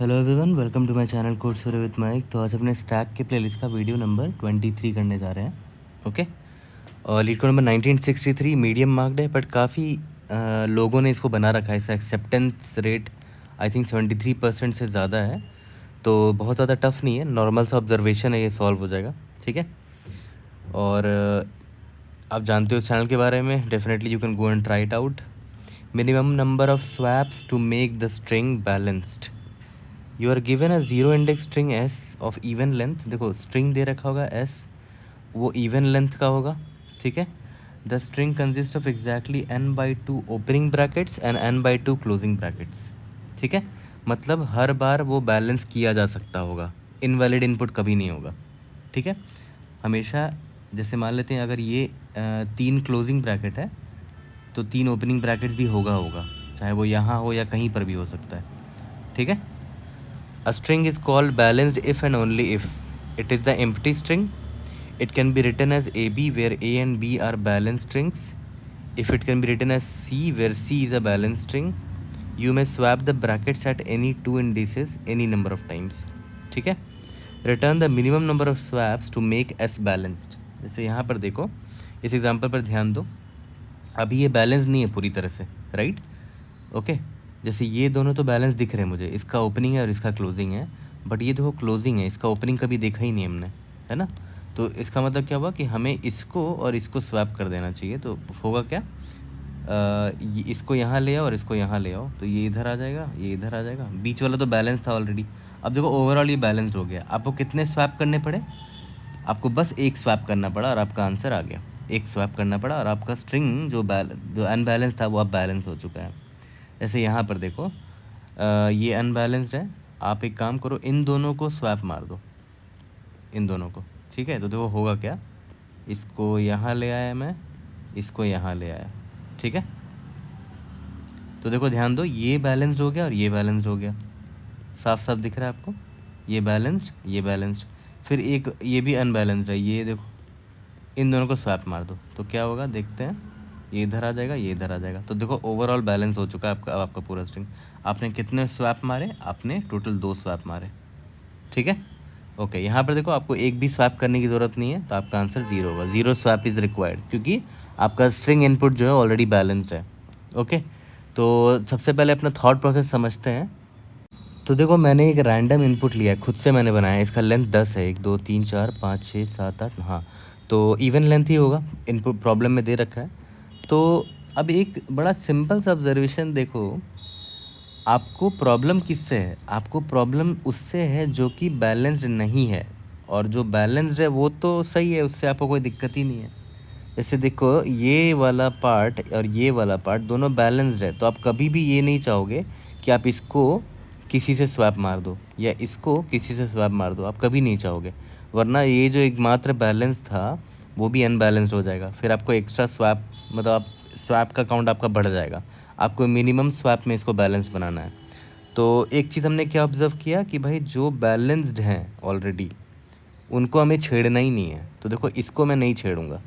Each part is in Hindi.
Hello everyone, welcome to my channel course Surya with Mike. तो आज अपने स्टैक के प्लेलिस्ट का वीडियो नंबर 23 करने जा रहे हैं। ओके, और leet code number 1963 medium marked है, बट काफ़ी लोगों ने इसको बना रखा है। इसका एक्सेप्टेंस रेट आई थिंक 73% से ज़्यादा है, तो बहुत ज़्यादा टफ नहीं है, नॉर्मल सा ऑब्जर्वेशन है, ये सॉल्व हो जाएगा। ठीक है, और आप जानते हो इस चैनल के बारे में, definitely you can go and try it out. Minimum number of swaps to make the string balanced. You are given a zero index string S of even length. देखो स्ट्रिंग दे रखा होगा एस, वो इवन लेंथ का होगा। ठीक है, the string consist of exactly n/2 opening brackets and n/2 closing brackets. ठीक है, मतलब हर बार वो बैलेंस किया जा सकता होगा, इनवैलिड इनपुट कभी नहीं होगा। ठीक है, हमेशा जैसे मान लेते हैं अगर ये 3 क्लोजिंग ब्रैकेट है तो 3 ओपनिंग ब्रैकेट्स भी होगा, चाहे वो यहाँ हो या कहीं पर भी हो सकता है। ठीक है, a string is called balanced if and only if it is the empty string. It can be written as AB where A and B are balanced strings. If it can be written as C where C is a balanced string, you may swap the brackets at any two indices any number of times. ठीक है, return the minimum number of swaps to make S balanced. जैसे यहाँ पर देखो, इस एग्जांपल पर ध्यान दो, अभी ये बैलेंस नहीं है पूरी तरह से, राइट? ओके, जैसे ये दोनों तो बैलेंस दिख रहे हैं मुझे, इसका ओपनिंग है और इसका क्लोजिंग है, बट ये देखो क्लोजिंग है, इसका ओपनिंग कभी देखा ही नहीं हमने, है ना? तो इसका मतलब क्या हुआ कि हमें इसको और इसको स्वैप कर देना चाहिए। तो होगा क्या, इसको यहाँ ले आओ और इसको यहाँ ले आओ, तो ये इधर आ जाएगा, ये इधर आ जाएगा, बीच वाला तो बैलेंस था ऑलरेडी। अब देखो ओवरऑल ये बैलेंस्ड हो गया। आपको कितने स्वैप करने पड़े? आपको बस एक स्वैप करना पड़ा और आपका आंसर आ गया। एक स्वैप करना पड़ा और आपका स्ट्रिंग जो अनबैलेंस था वो अब बैलेंस हो चुका है। जैसे यहाँ पर देखो, ये अनबैलेंस्ड है, आप एक काम करो, इन दोनों को स्वैप मार दो, इन दोनों को। ठीक है, तो देखो होगा क्या, इसको यहाँ ले आया मैं, इसको यहाँ ले आया। ठीक है, तो देखो ध्यान दो, ये बैलेंस्ड हो गया और ये बैलेंस्ड हो गया, साफ साफ दिख रहा है आपको, ये बैलेंस्ड, ये बैलेंस्ड। फिर एक ये भी अनबैलेंस्ड है, ये देखो, इन दोनों को स्वैप मार दो तो क्या होगा देखते हैं, ये इधर आ जाएगा, ये इधर आ जाएगा। तो देखो ओवरऑल बैलेंस हो चुका है आपका। अब आपका पूरा स्ट्रिंग, आपने कितने स्वैप मारे? आपने टोटल 2 स्वैप मारे। ठीक है, ओके, यहाँ पर देखो आपको एक भी स्वैप करने की ज़रूरत नहीं है, तो आपका आंसर 0 होगा। 0 स्वैप इज़ रिक्वायर्ड, क्योंकि आपका स्ट्रिंग इनपुट जो है ऑलरेडी बैलेंस्ड है। ओके, तो सबसे पहले अपना थॉट प्रोसेस समझते हैं। तो देखो मैंने एक रैंडम इनपुट लिया है, खुद से मैंने बनाया है, इसका लेंथ 10 है, 1 2 3 4 5 6 7 8, हाँ, तो इवन लेंथ ही होगा, इनपुट प्रॉब्लम में दे रखा है। तो अब एक बड़ा सिंपल सा ऑब्जर्वेशन देखो, आपको प्रॉब्लम किससे है? आपको प्रॉब्लम उससे है जो कि बैलेंस्ड नहीं है, और जो बैलेंस्ड है वो तो सही है, उससे आपको कोई दिक्कत ही नहीं है। जैसे देखो ये वाला पार्ट और ये वाला पार्ट दोनों बैलेंस्ड है, तो आप कभी भी ये नहीं चाहोगे कि आप इसको किसी से स्वैप मार दो या इसको किसी से स्वैप मार दो, आप कभी नहीं चाहोगे, वरना ये जो एकमात्र बैलेंस था वो भी अनबैलेंस्ड हो जाएगा। फिर आपको एक्स्ट्रा स्वैप, मतलब आप स्वैप का काउंट आपका बढ़ जाएगा। आपको मिनिमम स्वैप में इसको बैलेंस बनाना है। तो एक चीज़ हमने क्या ऑब्ज़र्व किया कि भाई जो बैलेंस्ड हैं ऑलरेडी उनको हमें छेड़ना ही नहीं है। तो देखो इसको मैं नहीं छेड़ूंगा।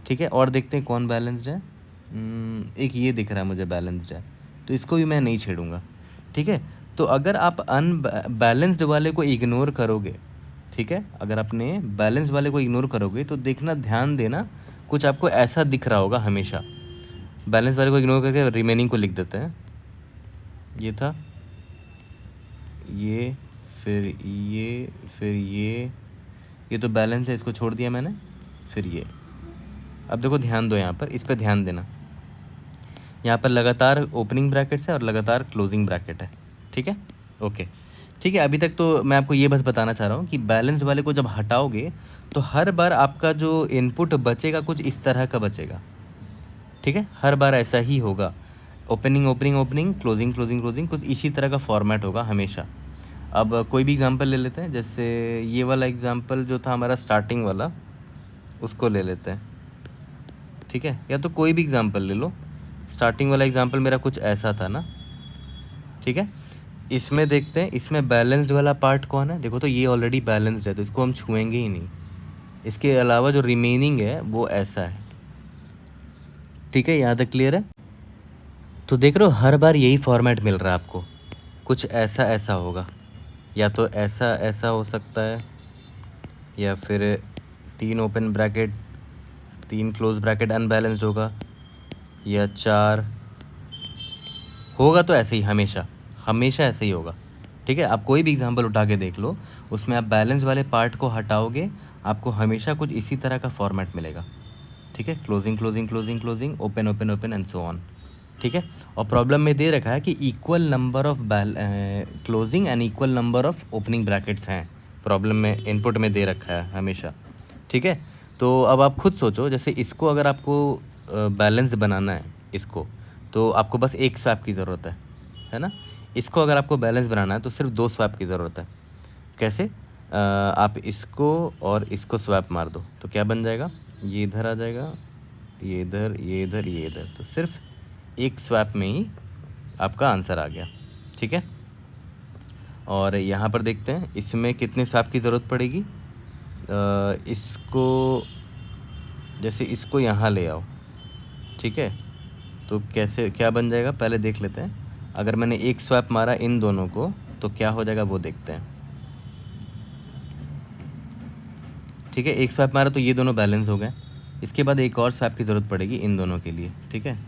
ठीक है, और देखते हैं कौन बैलेंस्ड है। एक ये दिख रहा है मुझे बैलेंस्ड है, तो इसको भी मैं नहीं छेड़ूंगा। ठीक है, तो अगर आप अनबैलेंस्ड वाले को इग्नोर करोगे, ठीक है, अगर अपने बैलेंस वाले को इग्नोर करोगे तो देखना, ध्यान देना, कुछ आपको ऐसा दिख रहा होगा हमेशा। बैलेंस वाले को इग्नोर करके रिमेनिंग को लिख देते हैं। ये था, ये, फिर ये, फिर ये तो बैलेंस है, इसको छोड़ दिया मैंने, फिर ये। अब देखो ध्यान दो, यहाँ पर इस पर ध्यान देना, यहाँ पर लगातार ओपनिंग ब्रैकेट्स है और लगातार क्लोजिंग ब्रैकेट है। ठीक है, ओके, ठीक है। अभी तक तो मैं आपको ये बस बताना चाह रहा हूँ कि बैलेंस वाले को जब हटाओगे तो हर बार आपका जो इनपुट बचेगा कुछ इस तरह का बचेगा। ठीक है, हर बार ऐसा ही होगा, opening opening opening, closing closing closing, कुछ इसी तरह का फॉर्मेट होगा हमेशा। अब कोई भी एग्जांपल ले लेते हैं, जैसे ये वाला एग्जांपल जो था हमारा स्टार्टिंग वाला, उसको ले लेते हैं। ठीक है, या तो कोई भी एग्जांपल ले लो, स्टार्टिंग वाला एग्जांपल मेरा कुछ ऐसा था ना। ठीक है, इसमें देखते हैं, इसमें बैलेंस्ड वाला पार्ट कौन है? देखो तो ये ऑलरेडी बैलेंस्ड है, तो इसको हम छुएंगे ही नहीं। इसके अलावा जो रिमेनिंग है वो ऐसा है। ठीक है, यहाँ तक क्लियर है? तो देख रहे हो हर बार यही फॉर्मेट मिल रहा है आपको। कुछ ऐसा ऐसा होगा, या तो ऐसा ऐसा हो सकता है, या फिर 3 open bracket 3 close bracket unbalanced होगा, या 4 होगा। तो ऐसे ही हमेशा हमेशा ऐसे ही होगा। ठीक है, आप कोई भी एग्जांपल उठा के देख लो, उसमें आप बैलेंस वाले पार्ट को हटाओगे, आपको हमेशा कुछ इसी तरह का फॉर्मेट मिलेगा। ठीक है, closing closing closing closing, open open open and so on. ठीक है, और प्रॉब्लम में दे रखा है कि equal number of closing and equal number of opening brackets हैं। प्रॉब्लम में इनपुट में दे रखा है हमेशा। ठीक है, तो अब आप खुद सोचो, जैसे इसको अगर आपको बैलेंस बनाना है इसको, तो आपको बस एक स्वैप की ज़रूरत है ना। इसको अगर आपको बैलेंस बनाना है तो सिर्फ 2 स्वैप की ज़रूरत है। कैसे? आप इसको और इसको स्वैप मार दो तो क्या बन जाएगा, ये इधर आ जाएगा, ये इधर, ये इधर, ये इधर, तो सिर्फ एक स्वैप में ही आपका आंसर आ गया। ठीक है, और यहाँ पर देखते हैं इसमें कितने स्वैप की ज़रूरत पड़ेगी। इसको जैसे इसको यहाँ ले आओ, ठीक है, तो कैसे क्या बन जाएगा पहले देख लेते हैं। अगर मैंने एक स्वैप मारा इन दोनों को तो क्या हो जाएगा वो देखते हैं। ठीक है, एक स्वैप मारा तो ये दोनों बैलेंस हो गए। इसके बाद एक और स्वैप की ज़रूरत पड़ेगी इन दोनों के लिए। ठीक है,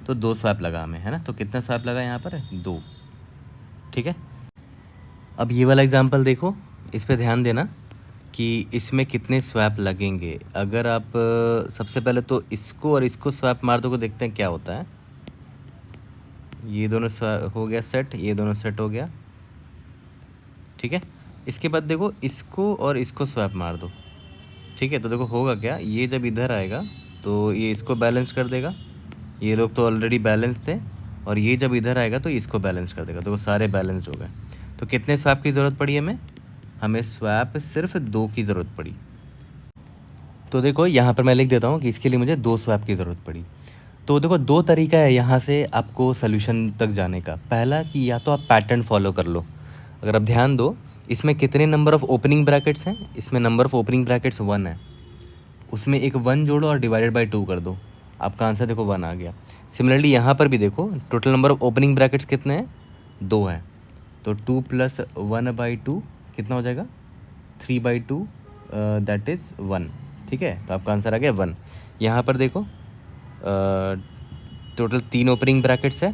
तो 2 स्वैप लगा हमें, है ना। तो कितना स्वैप लगा यहाँ पर? 2। ठीक है, अब ये वाला एग्जांपल देखो, इस पे ध्यान देना कि इसमें कितने स्वैप लगेंगे। अगर आप सबसे पहले तो इसको और इसको स्वैप मार दोगे, देखते हैं क्या होता है। ये दोनों हो गया सेट, ये दोनों सेट हो गया। ठीक है, इसके बाद देखो इसको और इसको स्वैप मार दो। ठीक है, तो देखो होगा क्या, ये जब इधर आएगा तो ये इसको बैलेंस कर देगा, ये लोग तो ऑलरेडी बैलेंस थे, और ये जब इधर आएगा तो इसको बैलेंस कर देगा, तो वो सारे बैलेंस्ड हो गए। तो कितने स्वैप की ज़रूरत पड़ी हमें स्वैप सिर्फ 2 की ज़रूरत पड़ी। तो देखो यहाँ पर मैं लिख देता हूँ कि इसके लिए मुझे 2 स्वैप की ज़रूरत पड़ी। तो देखो 2 तरीका है यहाँ से आपको सोल्यूशन तक जाने का। पहला कि या तो आप पैटर्न फॉलो कर लो। अगर आप ध्यान दो, इसमें कितने नंबर ऑफ़ ओपनिंग ब्रैकेट्स हैं? इसमें नंबर ऑफ़ ओपनिंग ब्रैकेट्स 1 है। उसमें एक 1 जोड़ो और डिवाइडेड बाय 2 कर दो, आपका आंसर देखो 1 आ गया। सिमिलरली यहाँ पर भी देखो, total number of opening brackets कितने हैं? 2 हैं। तो 2 + 1/2 कितना हो जाएगा? 3/2, दैट इज़ 1। ठीक है, तो आपका आंसर आ गया 1। यहाँ पर देखो टोटल 3 ओपनिंग ब्रैकेट्स है,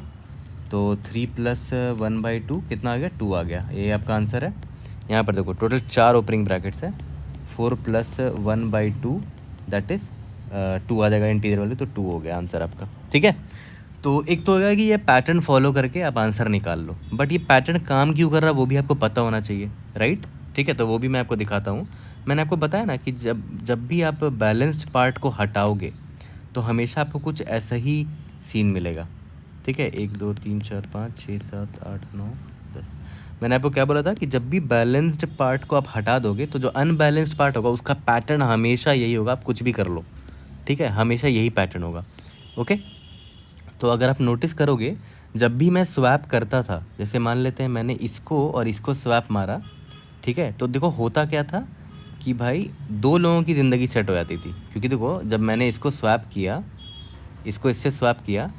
तो 3 + 1/2 कितना आ गया? 2 आ गया। ये आपका आंसर है। यहाँ पर देखो टोटल 4 ओपनिंग ब्रैकेट्स है, 4 + 1/2 दैट इज़ 2 आ जाएगा इंटीजर वाले, तो 2 हो गया आंसर आपका। ठीक है, तो एक तो होगा कि ये पैटर्न फॉलो करके आप आंसर निकाल लो, बट ये पैटर्न काम क्यों कर रहा है वो भी आपको पता होना चाहिए, राइट। ठीक है, तो वो भी मैं आपको दिखाता हूँ। मैंने आपको बताया ना कि जब भी आप बैलेंस्ड पार्ट को हटाओगे तो हमेशा आपको कुछ ऐसा ही सीन मिलेगा। ठीक है, 1 2 3 4 5 6 7 8 9 10। मैंने आपको क्या बोला था कि जब भी बैलेंस्ड पार्ट को आप हटा दोगे तो जो अनबैलेंस्ड पार्ट होगा उसका पैटर्न हमेशा यही होगा, आप कुछ भी कर लो। ठीक है, हमेशा यही पैटर्न होगा। ओके, तो अगर आप नोटिस करोगे, जब भी मैं स्वैप करता था, जैसे मान लेते हैं मैंने इसको और इसको स्वैप मारा, ठीक है, तो देखो होता क्या था कि भाई 2 लोगों की ज़िंदगी सेट हो जाती थी। क्योंकि देखो जब मैंने इसको स्वैप किया, इसको इससे स्वैप किया,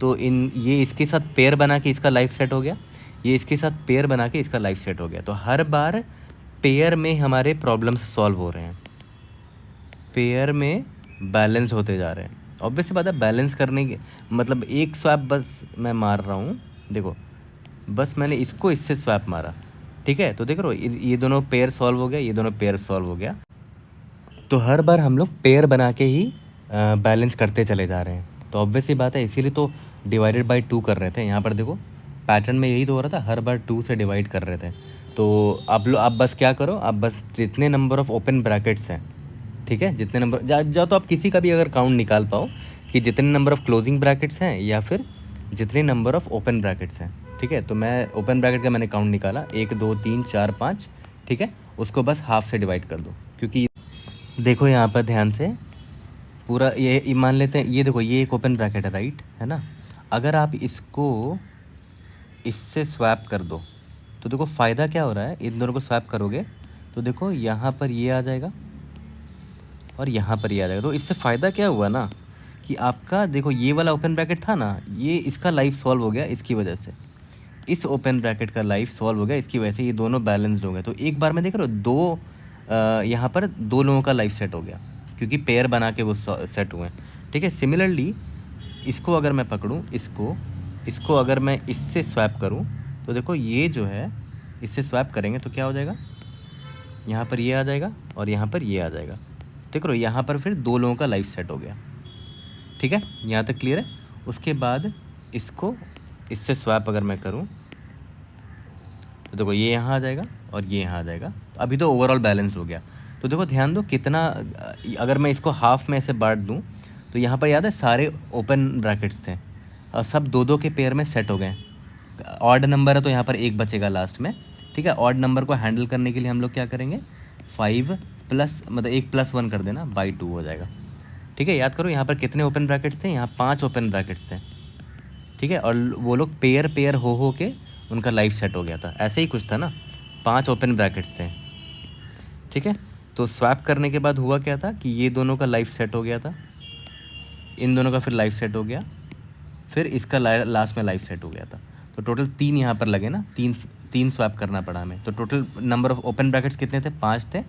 तो ये इसके साथ पेयर बना के इसका लाइफ सेट हो गया, ये इसके साथ पेयर बना के इसका लाइफ सेट हो गया। तो हर बार पेयर में हमारे प्रॉब्लम्स सॉल्व हो रहे हैं, पेयर में बैलेंस होते जा रहे हैं। ऑब्वियस सी बात है, बैलेंस करने के मतलब एक स्वैप बस मैं मार रहा हूँ, देखो बस मैंने इसको इससे स्वैप मारा। ठीक है, तो देख रहे हो ये दोनों पेयर सॉल्व हो गया, ये दोनों पेयर सॉल्व हो गया। तो हर बार हम लोग पेयर बना के ही बैलेंस करते चले जा रहे हैं। तो ऑब्वियस सी बात है, इसीलिए तो डिवाइडेड बाय 2 कर रहे थे। यहाँ पर देखो पैटर्न में यही तो हो रहा था, हर बार 2 से डिवाइड कर रहे थे। तो आप बस क्या करो, आप बस जितने नंबर ऑफ़ ओपन ब्रैकेट्स हैं, ठीक है, जितने नंबर जा तो आप किसी का भी अगर काउंट निकाल पाओ कि जितने नंबर ऑफ़ क्लोजिंग ब्रैकेट्स हैं या फिर जितने नंबर ऑफ़ ओपन ब्रैकेट्स हैं। ठीक है, तो मैं ओपन ब्रैकेट का मैंने काउंट निकाला, 1 2 3 4 5। ठीक है, उसको बस हाफ से डिवाइड कर दो, क्योंकि देखो यहाँ पर ध्यान से पूरा ये मान लेते हैं, ये देखो ये एक ओपन ब्रैकेट है, राइट, है ना। अगर आप इसको इससे स्वैप कर दो तो देखो फ़ायदा क्या हो रहा है, इन दोनों को स्वैप करोगे तो देखो यहाँ पर ये आ जाएगा और यहाँ पर ये आ जाएगा। तो इससे फ़ायदा क्या हुआ ना, कि कि आपका देखो ये वाला ओपन ब्रैकेट था ना, ये इसका लाइफ सॉल्व हो गया इसकी वजह से, इस ओपन ब्रैकेट का लाइफ सॉल्व हो गया इसकी वजह से, ये दोनों बैलेंस्ड हो गए। तो एक बार में देख रहे हो दो यहाँ पर दो लोगों का लाइफ सेट हो गया क्योंकि पेयर बना के वो सेट हुए हैं, ठीक है। सिमिलरली इसको अगर मैं पकड़ूँ, इसको अगर मैं इससे स्वैप करूँ तो देखो ये जो है इससे स्वैप करेंगे तो क्या हो जाएगा, यहाँ पर ये आ जाएगा और यहाँ पर ये आ जाएगा। देख रहे हो यहाँ पर फिर दो लोगों का लाइफ सेट हो गया, ठीक है। यहाँ तक क्लियर है। उसके बाद इसको इससे स्वैप अगर मैं करूँ तो देखो ये यहाँ आ जाएगा और ये यहाँ आ जाएगा। तो अभी तो ओवरऑल बैलेंस्ड हो गया। तो देखो ध्यान दो कितना, अगर मैं इसको हाफ में ऐसे बांट दूँ तो यहाँ पर याद है सारे ओपन ब्रैकेट्स थे और सब दो दो के पेयर में सेट हो गए। ऑड नंबर है तो यहाँ पर एक बचेगा लास्ट में, ठीक है। ऑड नंबर को हैंडल करने के लिए हम लोग क्या करेंगे, 5 प्लस मतलब 1 + 1 कर देना, बाई 2 हो जाएगा, ठीक है। याद करो यहाँ पर कितने ओपन ब्रैकेट्स थे, यहाँ 5 ओपन ब्रैकेट्स थे, ठीक है। और वो लोग पेयर हो के उनका लाइफ सेट हो गया था, ऐसे ही कुछ था ना, 5 ओपन ब्रैकेट्स थे, ठीक है। तो स्वैप करने के बाद हुआ क्या था कि ये दोनों का लाइफ सेट हो गया था, इन दोनों का फिर लाइफ सेट हो गया, फिर इसका लास्ट में लाइफ सेट हो गया था। तो टोटल 3 यहाँ पर लगे ना, 3 स्वैप करना पड़ा हमें। तो total number of open brackets कितने थे, 5 थे।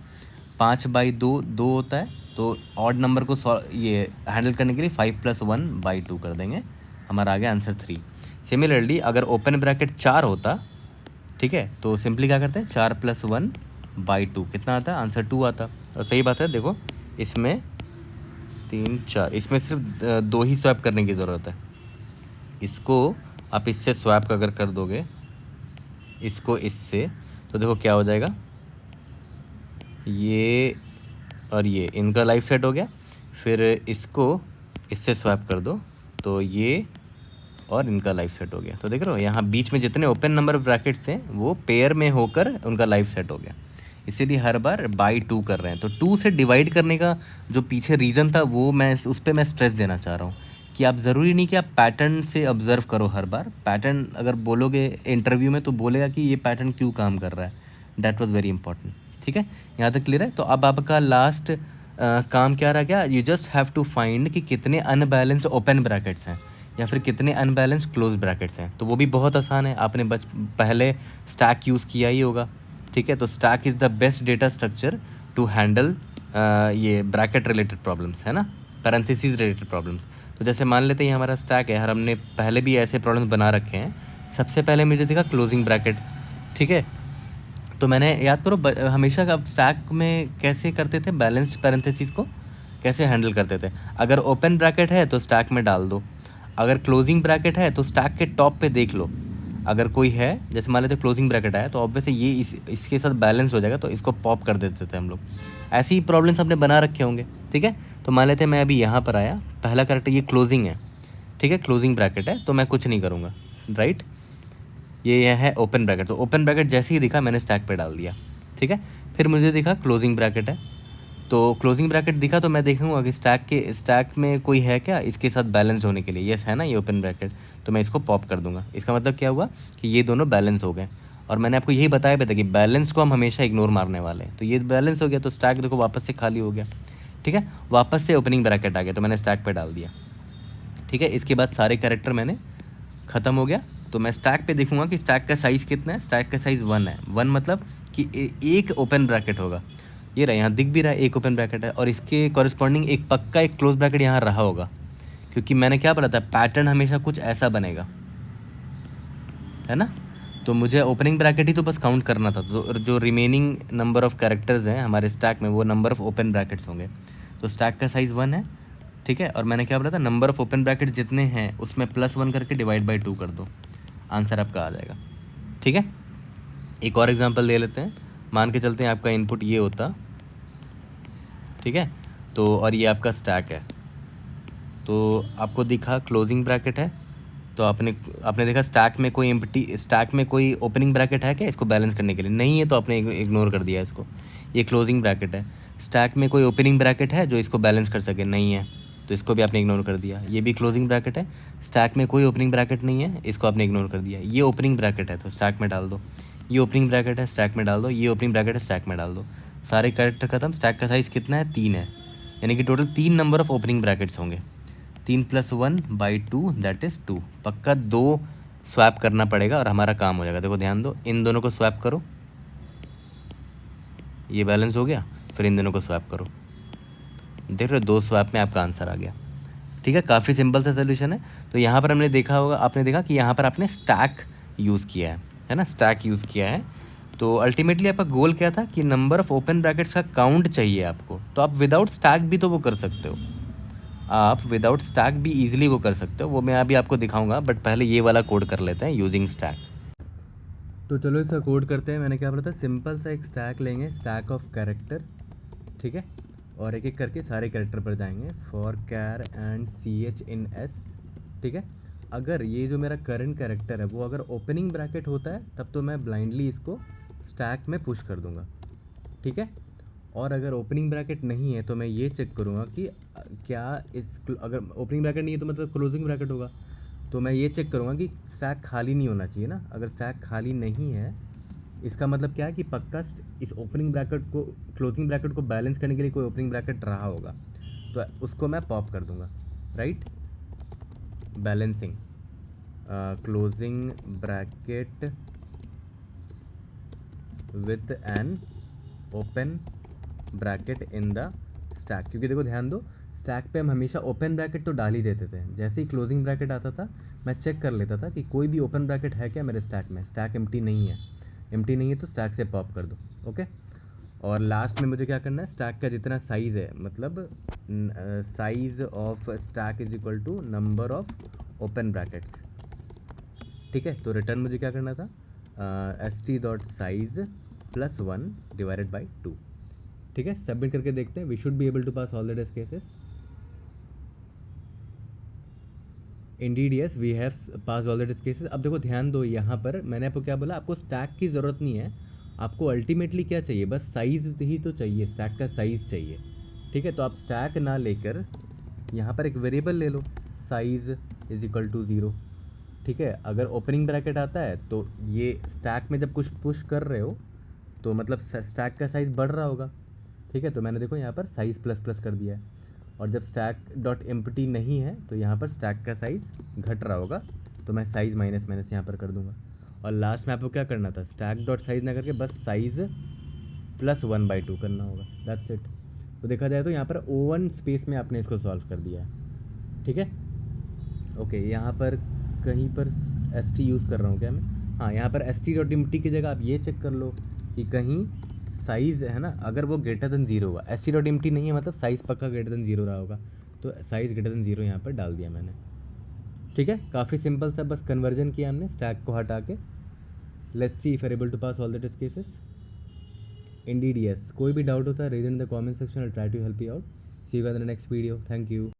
5 बाई 2 2 होता है, तो ऑड नंबर को ये हैंडल करने के लिए 5 + 1 बाई 2 कर देंगे, हमारा आ गया आंसर 3। सिमिलरली अगर ओपन ब्रैकेट 4 होता, ठीक है, तो सिंपली क्या करते हैं, 4 + 1 बाई 2 कितना आता है, आंसर 2 आता। और सही बात है, देखो इसमें 3 4, इसमें सिर्फ 2 ही स्वैप करने की ज़रूरत है। इसको आप इससे स्वैप अगर कर दोगे, इसको इससे, तो देखो क्या हो जाएगा, ये और ये इनका लाइफ सेट हो गया। फिर इसको इससे स्वैप कर दो तो ये और इनका लाइफ सेट हो गया। तो देख रहे हो यहाँ बीच में जितने ओपन नंबर ब्रैकेट्स थे वो पेयर में होकर उनका लाइफ सेट हो गया, इसीलिए हर बार बाई 2 कर रहे हैं। तो 2 से डिवाइड करने का जो पीछे रीज़न था वो मैं उस पर मैं स्ट्रेस देना चाह रहा हूँ कि आप ज़रूरी नहीं कि आप पैटर्न से ऑब्ज़र्व करो हर बार। पैटर्न अगर बोलोगे इंटरव्यू में तो बोलेगा कि ये पैटर्न क्यों काम कर रहा है, दैट वाज वेरी इंपॉर्टेंट, ठीक है। यहाँ तक क्लियर है। तो अब आपका लास्ट काम क्या रह गया, you just have to find कि कितने अनबैलेंस्ड ओपन ब्रैकेट्स हैं या फिर कितने अनबैलेंस्ड क्लोज ब्रैकेट्स हैं। तो वो भी बहुत आसान है, आपने पहले स्टैक यूज़ किया ही होगा, ठीक है। तो stack is the best data structure to handle ये ब्रैकेट रिलेटेड प्रॉब्लम्स, है ना, पैरेंथेसिस रिलेटेड प्रॉब्लम्स। तो जैसे मान लेते हैं ये हमारा स्टैक है, हमने पहले भी ऐसे प्रॉब्लम्स बना रखे हैं। सबसे पहले मुझे दिखा क्लोजिंग ब्रैकेट, ठीक है। तो मैंने याद करो हमेशा आप स्टैक में कैसे करते थे, बैलेंस्ड पैरेंथेसिस को कैसे हैंडल करते थे। अगर ओपन ब्रैकेट है तो स्टैक में डाल दो, अगर क्लोजिंग ब्रैकेट है तो स्टैक के टॉप पे देख लो, अगर कोई है, जैसे मान लेते क्लोजिंग ब्रैकेट आया तो ऑब्वियसली ये इसके साथ बैलेंस हो जाएगा, तो इसको पॉप कर देते थे हम लोग। ऐसी प्रॉब्लम्स हमने बना रखे होंगे, ठीक है। तो मान लेते मैं अभी यहाँ पर आया, पहला कैरेक्टर ये क्लोजिंग है, ठीक है, क्लोजिंग ब्रैकेट है, तो मैं कुछ नहीं करूँगा, राइट। ये है ओपन ब्रैकेट, तो ओपन ब्रैकेट जैसे ही दिखा मैंने स्टैक पे डाल दिया, ठीक है। फिर मुझे दिखा क्लोजिंग ब्रैकेट है, तो क्लोजिंग ब्रैकेट दिखा तो मैं देखूंगा कि स्टैक में कोई है क्या इसके साथ बैलेंस होने के लिए, यस है ना ये ओपन ब्रैकेट, तो मैं इसको पॉप कर दूंगा। इसका मतलब क्या हुआ कि ये दोनों बैलेंस हो गए। और मैंने आपको यही बताया भी था कि बैलेंस को हम हमेशा इग्नोर मारने वाले हैं। तो ये बैलेंस हो गया तो स्टैक देखो वापस से खाली हो गया, ठीक है, वापस से ओपनिंग ब्रैकेट आ गया तो मैंने स्टैक पे डाल दिया, ठीक है। इसके बाद सारे कैरेक्टर मैंने ख़त्म हो गया। तो मैं स्टैक पे देखूंगा कि स्टैक का साइज़ कितना है, स्टैक का साइज़ 1 है। 1 मतलब कि एक ओपन ब्रैकेट होगा, ये रहा, यहाँ दिख भी रहा है एक ओपन ब्रैकेट है, और इसके कॉरस्पॉन्डिंग एक पक्का एक क्लोज ब्रैकेट यहाँ रहा होगा, क्योंकि मैंने क्या बोला था, पैटर्न हमेशा कुछ ऐसा बनेगा, है ना। तो मुझे ओपनिंग ब्रैकेट ही तो बस काउंट करना था। तो जो रिमेनिंग नंबर ऑफ़ कैरेक्टर्स हैं हमारे स्टैक में वो नंबर ऑफ़ ओपन ब्रैकेट्स होंगे। तो स्टैक का साइज़ 1 है, ठीक है। और मैंने क्या बोला था, नंबर ऑफ़ ओपन ब्रैकेट जितने हैं उसमें +1 करके डिवाइड बाई 2 कर दो, आंसर आपका आ जाएगा, ठीक है। एक और एग्जांपल ले लेते हैं। मान के चलते हैं आपका इनपुट ये होता, ठीक है, तो और ये आपका स्टैक है। तो आपको दिखा क्लोजिंग ब्रैकेट है, तो आपने देखा स्टैक में कोई स्टैक में कोई ओपनिंग ब्रैकेट है क्या इसको बैलेंस करने के लिए, नहीं है, तो आपने इग्नोर कर दिया इसको। ये क्लोजिंग ब्रैकेट है। स्टैक में कोई ओपनिंग ब्रैकेट है जो इसको बैलेंस कर सके, नहीं है, तो इसको भी आपने इग्नोर कर दिया। ये भी क्लोजिंग ब्रैकेट है, स्टैक में कोई ओपनिंग ब्रैकेट नहीं है, इसको आपने इग्नोर कर दिया। ये ओपनिंग ब्रैकेट है तो स्टैक में डाल दो, ये ओपनिंग ब्रैकेट है स्टैक में डाल दो, ये ओपनिंग ब्रैकेट है स्टैक में डाल दो। सारे कैरेक्टर खत्म। स्टैक का साइज़ कितना है, 3 है, यानी कि total 3 number of opening brackets होंगे, 3+1/2 दैट इज़ 2। पक्का 2 स्वैप करना पड़ेगा और हमारा काम हो जाएगा। देखो ध्यान दो, इन दोनों को स्वैप करो, ये बैलेंस हो गया, फिर इन दोनों को स्वैप करो, देख रहे हो 2 स्वैप में आपका आंसर आ गया। ठीक है, काफ़ी सिंपल सा सोल्यूशन है। तो यहाँ पर हमने देखा होगा, आपने देखा कि यहाँ पर आपने स्टैक यूज़ किया है ना, स्टैक यूज़ किया है। तो अल्टीमेटली आपका गोल क्या था कि नंबर ऑफ़ ओपन ब्रैकेट्स का काउंट चाहिए आपको। तो आप विदाउट स्टैक भी तो वो कर सकते हो, आप विदाउट स्टैक भी ईजिली वो कर सकते हो। वो मैं अभी आपको दिखाऊंगा, बट पहले ये वाला कोड कर लेते हैं यूजिंग स्टैक। तो चलो इसका कोड करते हैं। मैंने क्या बोला था, सिंपल सा एक स्टैक लेंगे, स्टैक ऑफ कैरेक्टर, ठीक है, और एक एक करके सारे कैरेक्टर पर जाएंगे, फॉर कैर एंड CH_IN_S, ठीक है। अगर ये जो मेरा करंट कैरेक्टर है वो अगर ओपनिंग ब्रैकेट होता है तब तो मैं ब्लाइंडली इसको स्टैक में पुश कर दूंगा, ठीक है। और अगर ओपनिंग ब्रैकेट नहीं है तो मैं ये चेक करूँगा कि क्या अगर ओपनिंग ब्रैकेट नहीं है तो मतलब क्लोजिंग ब्रैकेट होगा। तो मैं ये चेक करूँगा कि स्टैक खाली नहीं होना चाहिए ना। अगर स्टैक खाली नहीं है इसका मतलब क्या है कि पक्का इस ओपनिंग ब्रैकेट को, क्लोजिंग ब्रैकेट को बैलेंस करने के लिए कोई ओपनिंग ब्रैकेट रहा होगा, तो उसको मैं पॉप कर दूंगा, right. Balancing closing bracket with an open bracket in the stack. क्योंकि देखो ध्यान दो, स्टैक पे हम हमेशा ओपन ब्रैकेट तो डाल ही देते थे। जैसे ही क्लोजिंग ब्रैकेट आता था मैं चेक कर लेता था कि कोई भी ओपन ब्रैकेट है क्या मेरे स्टैक में। स्टैक एम्प्टी नहीं है, एम्प्टी नहीं है तो स्टैक से पॉप कर दो, ओके। और लास्ट में मुझे क्या करना है, स्टैक का जितना साइज़ है, मतलब size of stack is equal to number of open brackets, ठीक है। तो रिटर्न मुझे क्या करना था, st.size +1 डिवाइडेड बाई 2, ठीक है। सबमिट करके देखते हैं, we should be able to pass all the test cases. Indeed yes, we have pass all the test cases. अब देखो ध्यान दो, यहाँ पर मैंने आपको क्या बोला, आपको स्टैक की ज़रूरत नहीं है, आपको अल्टीमेटली क्या चाहिए, बस साइज़ ही तो चाहिए, स्टैक का साइज़ चाहिए, ठीक है। तो आप स्टैक ना लेकर यहाँ पर एक वेरिएबल ले लो, साइज़ इज इक्वल टू 0, ठीक है। अगर ओपनिंग ब्रैकेट आता है तो ये स्टैक में जब कुछ पुश कर रहे हो तो मतलब स्टैक का साइज़ बढ़ रहा होगा, ठीक है। तो मैंने देखो यहाँ पर साइज़ ++ कर दिया है। और जब स्टैक डॉट एम्प्टी नहीं है तो यहाँ पर स्टैक का साइज़ घट रहा होगा, तो मैं साइज़ माइनस यहाँ पर कर दूंगा। और लास्ट में आपको क्या करना था, स्टैक डॉट साइज़ ना करके बस साइज़ +1/2 करना होगा, दैट्स इट। तो देखा जाए तो यहाँ पर O1 स्पेस में आपने इसको सॉल्व कर दिया है, ठीक है। ओके, यहाँ पर कहीं पर ST यूज़ कर रहा हूँ क्या मैं, हाँ, यहाँ पर st.empty की जगह आप ये चेक कर लो कि कहीं साइज़ है ना, अगर वो ग्रेटर देन 0 हुआ, st.empty नहीं है मतलब साइज़ पक्का ग्रेटर देन 0 रहा होगा, तो साइज़ ग्रेटर देन 0 यहाँ पर डाल दिया मैंने, ठीक है। काफ़ी सिंपल सा बस कन्वर्जन किया हमने स्टैक को हटा के। Let's see if able to pass all the test cases. Indeed yes. कोई भी डाउट होता है raise in the comment section, I try to help you out. See you in the next video, thank you.